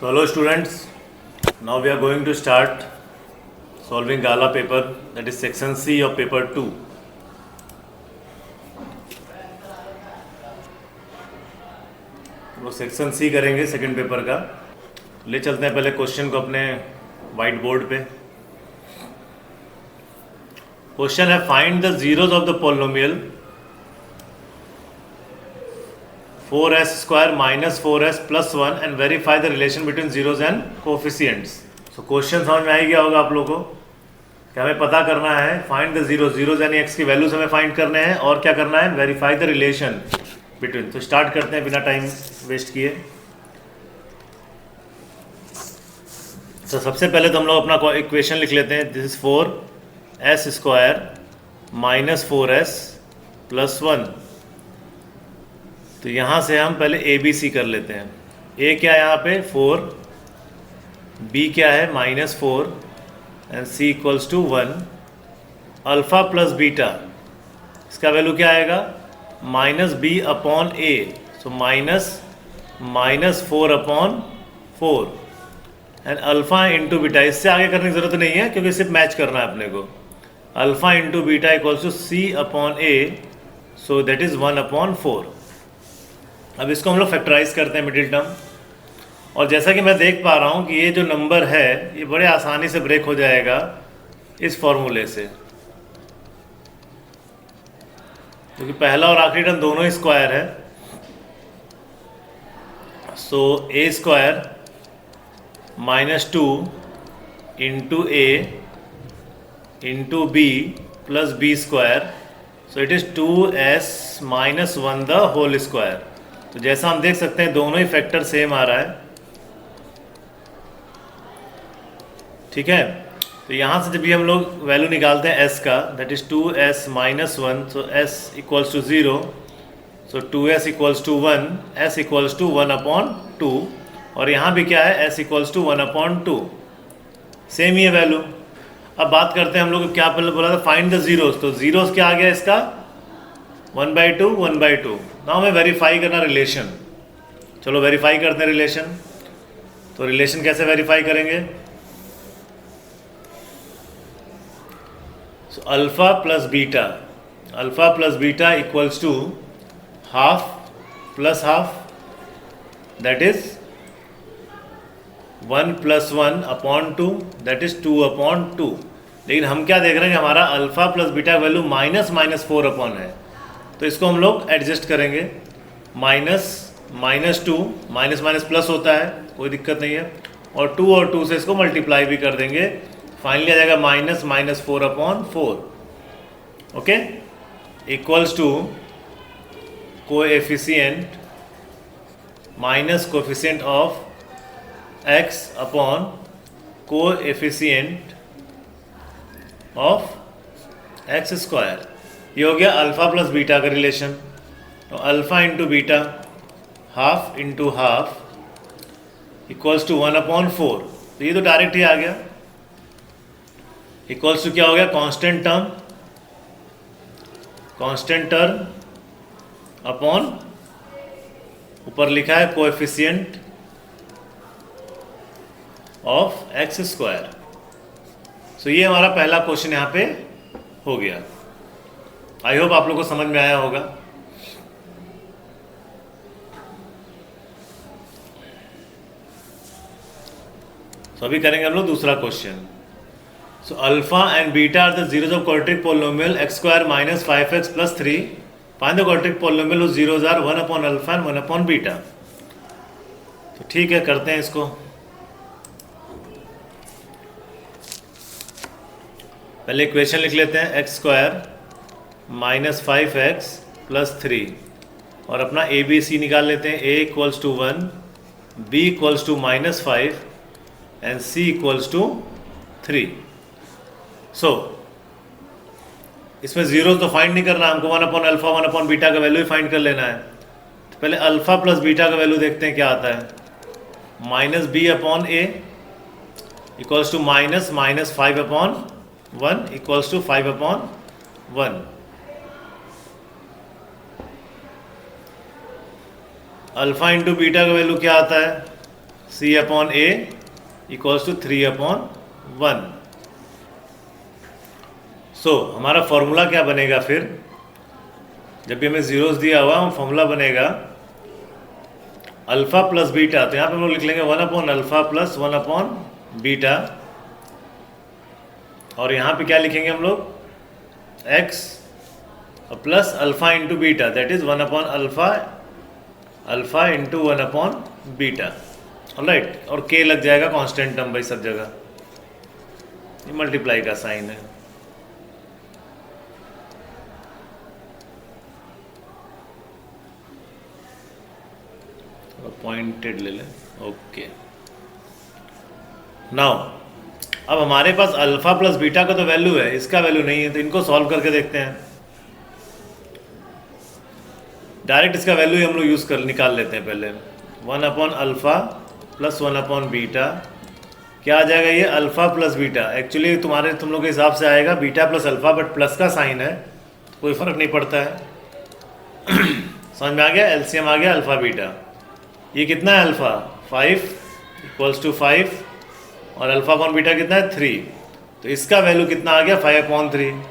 So hello students, now we are going to start solving Gala paper, that is section C of paper 2. वो section C करेंगे second paper का। ले चलते हैं पहले question को अपने वाइट बोर्ड पे। क्वेश्चन है find the zeros of the polynomial 4s² - 4s + 1 and verify the relation between zeros and coefficients. So question समझ में आ गया होगा आप लोगों को कि हमें पता करना है फाइंड द जीरोज यानी एक्स की वैल्यूज हमें फाइंड करने हैं और क्या करना है, वेरीफाई द रिलेशन बिटवीन। तो स्टार्ट करते हैं बिना टाइम वेस्ट किए। तो सबसे पहले तो हम लोग अपना इक्वेशन लिख लेते हैं। This is 4s² - 4s + 1। तो यहाँ से हम पहले ए बी सी कर लेते हैं। ए क्या है यहाँ पे 4, बी क्या है -4 and C = 1। Alpha plus beta इसका वैल्यू क्या आएगा -b/a। So -4/4 and alpha into beta. इससे आगे करने की ज़रूरत नहीं है क्योंकि सिर्फ मैच करना है अपने को। Alpha into beta = c/a, so that is 1/4। अब इसको हम लोग फैक्टराइज करते हैं मिडिल टर्म, और जैसा कि मैं देख पा रहा हूँ कि ये जो नंबर है ये बड़े आसानी से ब्रेक हो जाएगा इस फॉर्मूले से, क्योंकि पहला और आखिरी टर्म दोनों ही स्क्वायर है। So a² - 2 into a into b plus b², so it is 2s - 1 the whole square. तो जैसा हम देख सकते हैं दोनों ही फैक्टर सेम आ रहा है, ठीक है। तो यहाँ से जब भी हम लोग वैल्यू निकालते हैं s का, that is 2s - 1, so s = 0, so 2s = 1, s = 1/2, और यहाँ भी क्या है s = 1/2, सेम ही है वैल्यू। अब बात करते हैं हम लोग क्या पहले बोला था, फाइंड द जीरोस। तो जीरोस क्या आ गया इसका 1/2 1/2। नाउ हमें वेरीफाई करना रिलेशन। चलो वेरीफाई करते हैं रिलेशन। तो रिलेशन कैसे वेरीफाई करेंगे, सो alpha plus beta = half plus half, that is 1 + 1/2, that is 2/2। लेकिन हम क्या देख रहे हैं कि हमारा अल्फ़ा प्लस बीटा का वैल्यू -4 है, तो इसको हम लोग एडजस्ट करेंगे। -2 माइनस प्लस होता है, कोई दिक्कत नहीं है, और 2 और 2 से इसको मल्टीप्लाई भी कर देंगे। फाइनली आ जाएगा -4/4, okay, equals to coefficient coefficient of x upon coefficient of x²। ये हो गया अल्फ़ा प्लस बीटा का रिलेशन। तो alpha into beta, half into half equals to 1/4। तो ये तो डायरेक्ट ही आ गया। इक्वल्स टू क्या हो गया, कांस्टेंट टर्म अपॉन ऊपर लिखा है कोएफिशिएंट ऑफ x²। सो ये हमारा पहला क्वेश्चन यहाँ पे हो गया। आई होप आप लोग को समझ में आया होगा। तो अभी करेंगे हम लोग दूसरा question. So alpha and beta are the zeros of quadratic polynomial x² - 5x + 3। Find the quadratic polynomial whose zeros are 1/अल्फा एंड 1/बीटा। तो ठीक है, करते हैं इसको। पहले इक्वेशन लिख लेते हैं, x² - 5x + 3, और अपना a b c निकाल लेते हैं। a = 1, b = -5 and c = 3। सो इसमें जीरो तो फाइंड नहीं करना हमको, 1/अल्फा 1/बीटा का वैल्यू ही फाइंड कर लेना है। तो पहले अल्फ़ा प्लस बीटा का वैल्यू देखते हैं क्या आता है। -b/a = -5/1 = 5/1। अल्फ़ा इंटू बीटा का वैल्यू क्या आता है C upon A equals to 3/1। So हमारा फॉर्मूला क्या बनेगा फिर, जब भी हमें जीरोस दिया हुआ फॉर्मूला बनेगा अल्फा प्लस बीटा, तो यहाँ पे हम लोग लिख लेंगे 1/अल्फा प्लस 1/बीटा, और यहाँ पे क्या लिखेंगे हम लोग x plus alpha into beta, that is 1/अल्फा, अल्फा इंटू 1/बीटा। ऑलराइट, और k लग जाएगा कांस्टेंट टर्म भाई सब जगह, ये मल्टीप्लाई का साइन है। पॉइंटेड ले लें, ओके। नाउ अब हमारे पास अल्फा प्लस बीटा का तो वैल्यू है, इसका वैल्यू नहीं है, तो इनको सॉल्व करके देखते हैं। डायरेक्ट इसका वैल्यू ही हम लोग यूज कर निकाल लेते हैं पहले। 1/अल्फा प्लस 1/बीटा, क्या आ जाएगा ये अल्फा प्लस बीटा। एक्चुअली तुम लोग के हिसाब से आएगा beta plus alpha, but plus का साइन है, कोई फर्क नहीं पड़ता है। समझ में आ गया, एलसीएम आ गया अल्फा बीटा। ये कितना है अल्फा 5 इक्वल्स टू 5, और अल्फा अपॉन बीटा कितना है 3, तो इसका वैल्यू कितना आ गया 5/3।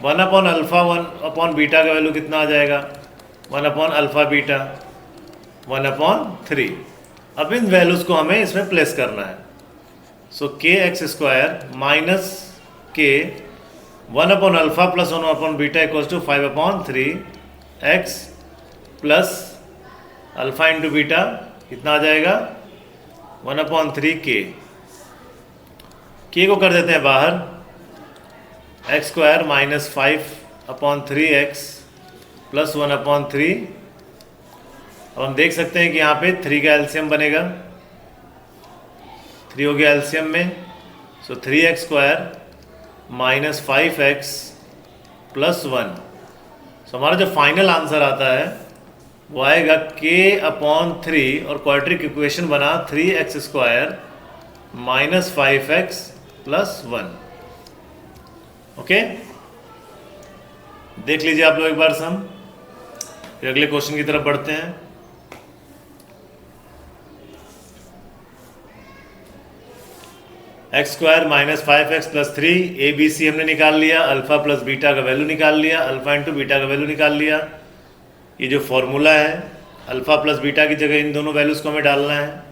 1/अल्फा 1/बीटा का वैल्यू कितना आ जाएगा 1/अल्फा बीटा 1/3। अब इन वैल्यूज को हमें इसमें प्लेस करना है। सो kx² माइनस k 1/अल्फा प्लस 1/बीटा equals to 5/3 x plus alpha into beta कितना आ जाएगा 1/3 k को कर देते हैं बाहर, x² माइनस 5/3x प्लस 1/3। अब हम देख सकते हैं कि यहाँ पे 3 का एलसीएम बनेगा, 3 हो गया एलसीएम में, सो 3x² माइनस 5x प्लस 1। सो हमारा जो फाइनल आंसर आता है वो आएगा k/3, और क्वाड्रेटिक इक्वेशन बना 3x² minus 5x plus 1। Okay, देख लीजिए आप लोग एक बार सम, फिर अगले क्वेश्चन की तरफ बढ़ते हैं। x² minus 5x plus 3, ABC हमने निकाल लिया, अल्फा प्लस बीटा का वैल्यू निकाल लिया, अल्फा इंटू बीटा का वैल्यू निकाल लिया। ये जो फॉर्मूला है अल्फा प्लस बीटा की जगह इन दोनों वैल्यूज को हमें डालना है।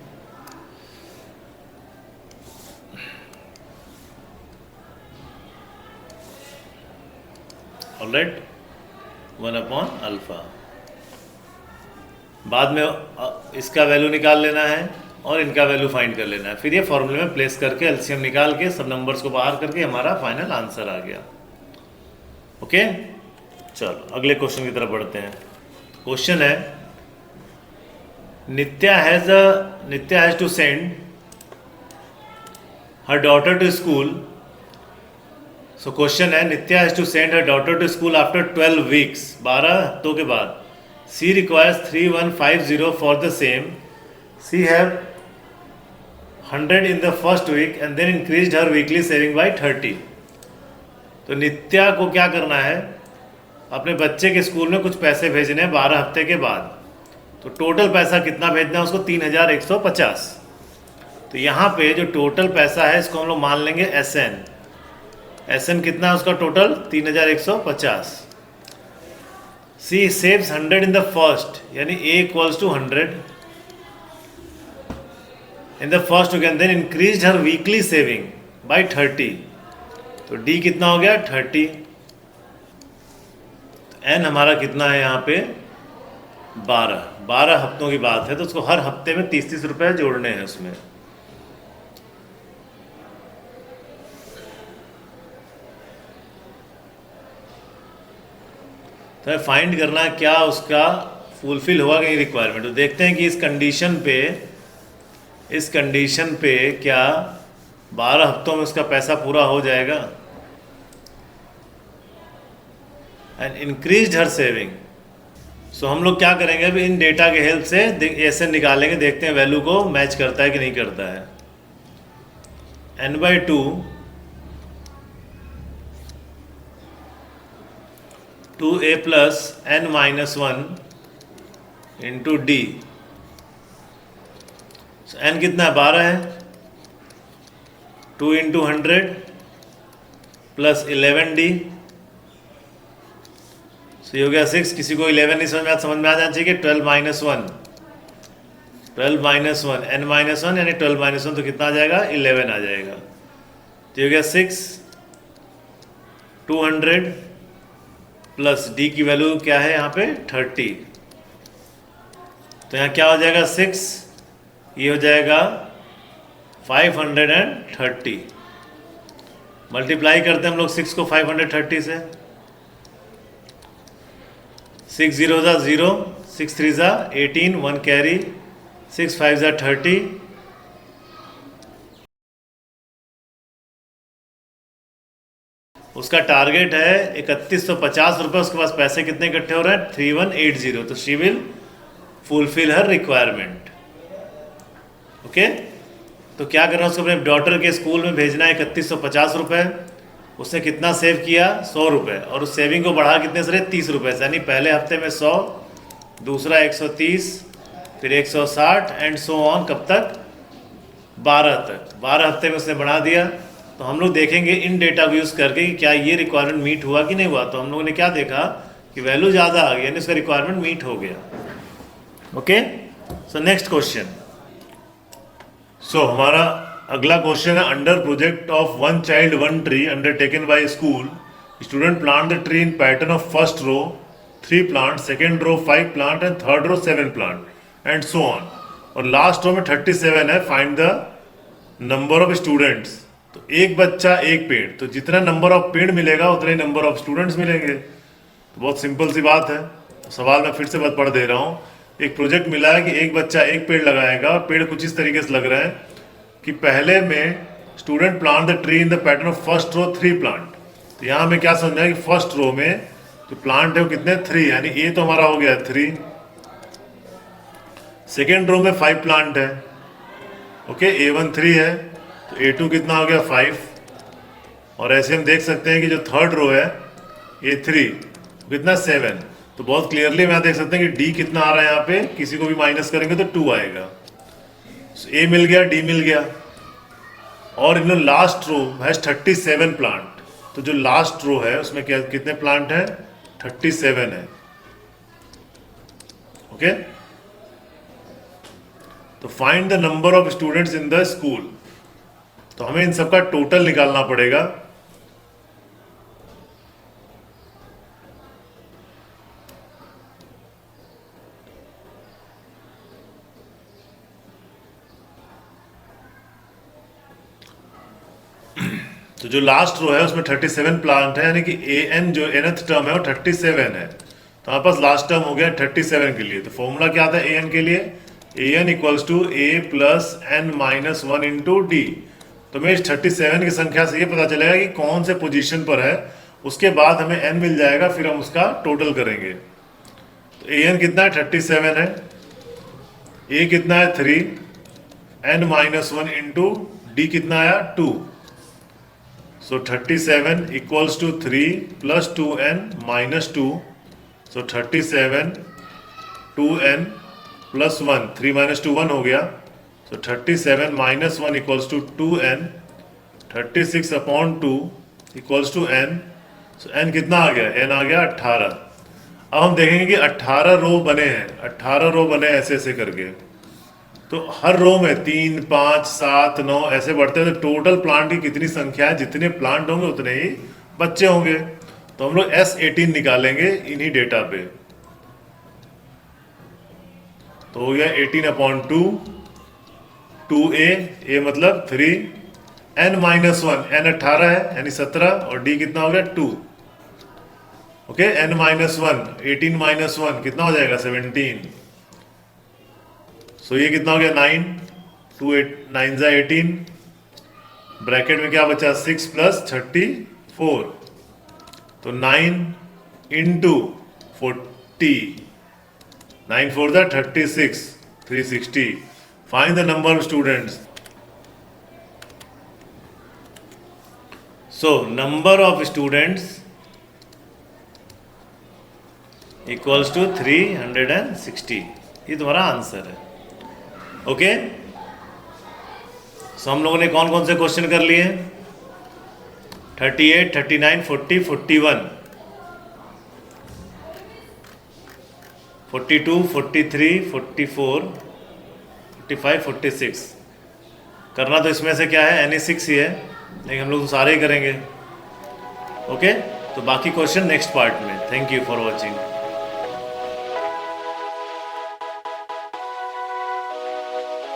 ऑलराइट, 1/अल्फा, बाद में इसका वैल्यू निकाल लेना है और इनका वैल्यू फाइंड कर लेना है, फिर ये फॉर्मूले में प्लेस करके एलसीएम निकाल के सब नंबर्स को बाहर करके हमारा फाइनल आंसर आ गया। ओके, चलो अगले क्वेश्चन की तरफ बढ़ते हैं। क्वेश्चन है Nitya has to send her daughter to school. So question है Nitya has to send her daughter to school after 12 weeks, 12 हफ्तों के बाद। She requires 3150 for the same. She have 100 in the first week and then increased her weekly saving by 30। तो नित्या को क्या करना है, अपने बच्चे के स्कूल में कुछ पैसे भेजने हैं 12 हफ्ते के बाद। तो टोटल पैसा कितना भेजना है उसको 3150। तो यहाँ पे जो टोटल पैसा है इसको हम लोग मान लेंगे SN कितना है उसका total 3150। She saves 100 in the first, यानी A equals to 100 in the first week and then increased her weekly saving by 30। तो D कितना हो गया 30। N हमारा कितना है यहाँ पे 12 हफ्तों की बात है, तो उसको हर हफ्ते में 30-30 रुपए जोड़ने हैं उसमें। तो फाइंड करना है क्या उसका फुलफिल हुआ कि रिक्वायरमेंट। तो देखते हैं कि इस कंडीशन पे क्या 12 हफ्तों में उसका पैसा पूरा हो जाएगा। And increased her saving. So हम लोग क्या करेंगे अभी इन डेटा के हेल्प से ऐसे निकालेंगे, देखते हैं वैल्यू को मैच करता है कि नहीं करता है। n/2 2a plus n-1 into D। n कितना है, 12 है, 2 इंटू 100 प्लस 11d, तो ये हो गया 6। किसी को 11 नहीं समझ में आ जाना चाहिए कि 12 माइनस 1, 12 माइनस 1 n माइनस 1 यानी 12 माइनस 1, तो कितना आ जाएगा, 11 आ जाएगा। तो ये हो गया 6, 200 प्लस d की वैल्यू क्या है यहाँ पे 30, तो यहाँ क्या हो जाएगा 6, ये हो जाएगा 530। मल्टीप्लाई करते हैं हम लोग 6 को 530 से, 6 0 ज़ा 0, 6 3 ज़ा 18, 1 कैरी, 6 5 ज़ा 30, उसका टारगेट है 3150 रुपये। उसके पास पैसे कितने इकट्ठे हो रहे हैं, 3180। तो she will fulfil her requirement. Okay, तो क्या करना है, उसको अपने डॉटर के स्कूल में भेजना है 3150 रुपये। उसने कितना सेव किया, 100 रुपये, और उस सेविंग को बढ़ा कितने से, 30 रुपये से, यानी पहले हफ्ते में 100, दूसरा 130, फिर 160 एंड सो ऑन, कब तक, 12 तक। 12 हफ्ते में उसने बढ़ा दिया। तो हम लोग देखेंगे इन डेटा को यूज़ करके कि क्या ये रिक्वायरमेंट मीट हुआ कि नहीं हुआ। तो हम लोगों ने क्या देखा कि वैल्यू ज़्यादा आ गई, यानी उसका रिक्वायरमेंट मीट हो गया। Okay, so next question. So हमारा अगला क्वेश्चन है, under project of one child one tree undertaken by school, student plant the tree in pattern of first row 3 plant, second row 5 plant and third row 7 plant and so on, और last row में 37 है। Find the number of students. तो एक बच्चा एक पेड़, तो जितना नंबर ऑफ पेड़ मिलेगा उतने नंबर ऑफ स्टूडेंट्स मिलेंगे। तो बहुत सिंपल सी बात है। सवाल मैं फिर से पढ़ दे रहा हूँ। एक प्रोजेक्ट मिला है कि एक बच्चा एक पेड़ लगाएगा, और पेड़ कुछ इस तरीके से लग रहे हैं कि पहले में student plant the tree in the pattern of first row 3 plant. तो यहाँ हमें क्या समझना है कि फर्स्ट रो में जो प्लांट है वो कितने, 3, यानी ए तो हमारा हो गया 3। सेकेंड रो में 5 प्लांट है, ओके, A1 3 है, तो A2 कितना हो गया 5। और ऐसे हम देख सकते हैं कि जो थर्ड रो है A3 कितना 7। तो बहुत क्लियरली मैं देख सकते हैं कि D कितना आ रहा है यहाँ पे, किसी को भी माइनस करेंगे तो 2 आएगा। A मिल गया, D मिल गया, और इन लास्ट रो है 37 प्लांट। तो जो लास्ट रो है उसमें क्या कितने प्लांट हैं, 37 है। ओके, तो find the number of students in the school. तो हमें इन सबका टोटल निकालना पड़ेगा। तो जो लास्ट रो है उसमें 37 प्लांट है, यानी कि an जो nth टर्म है वो 37 है। तो हमारे पास लास्ट टर्म हो गया 37 के लिए। तो फॉर्मूला क्या था an के लिए, an equals to a plus n minus 1 into D. तो हमें इस 37 की संख्या से ये पता चलेगा कि कौन से पोजीशन पर है, उसके बाद हमें n मिल जाएगा, फिर हम उसका टोटल करेंगे। तो an कितना है, 37 है, a कितना है 3, n माइनस 1 इंटू डी कितना आया 2। So 37 equals to 3 plus 2n minus 2. So 37 2n plus 1, 3 minus 2 1 हो गया। So 37 minus 1 equals to 2n, 36 upon 2 equals to n. So n कितना आ गया, n आ गया 18। अब हम देखेंगे कि 18 रो बने हैं, 18 रो बने ऐसे ऐसे करके। तो हर रो में 3 5 7 9 ऐसे बढ़ते हैं। तो टोटल प्लांट की कितनी संख्या है, जितने प्लांट होंगे उतने ही बच्चे होंगे। तो हम लोग S18 निकालेंगे इन्हीं डेटा पे। तो हो गया 18 अपॉन 2, 2a, a मतलब 3, n माइनस 1, n 18 है यानी 17, और d कितना हो गया 2। ओके, n माइनस 1, 18 माइनस 1 कितना हो जाएगा 17। सो ये कितना हो गया 9, 2 8 9 जा 18, ब्रैकेट में क्या बचा 6 प्लस 34। तो 9 इंटू 40, 9 4 जा 36, 360। Find the number of students. So number of students equals to 360। ये तुम्हारा आंसर है। ओके, सो हम लोगों ने कौन कौन से क्वेश्चन कर लिए? 38, 39, 40, 41, 42, 43, 44, 45, 46। करना तो इसमें से क्या है, NE6 ही है, लेकिन हम लोग तो सारे ही करेंगे। ओके, तो बाकी क्वेश्चन नेक्स्ट पार्ट में। Thank you for watching.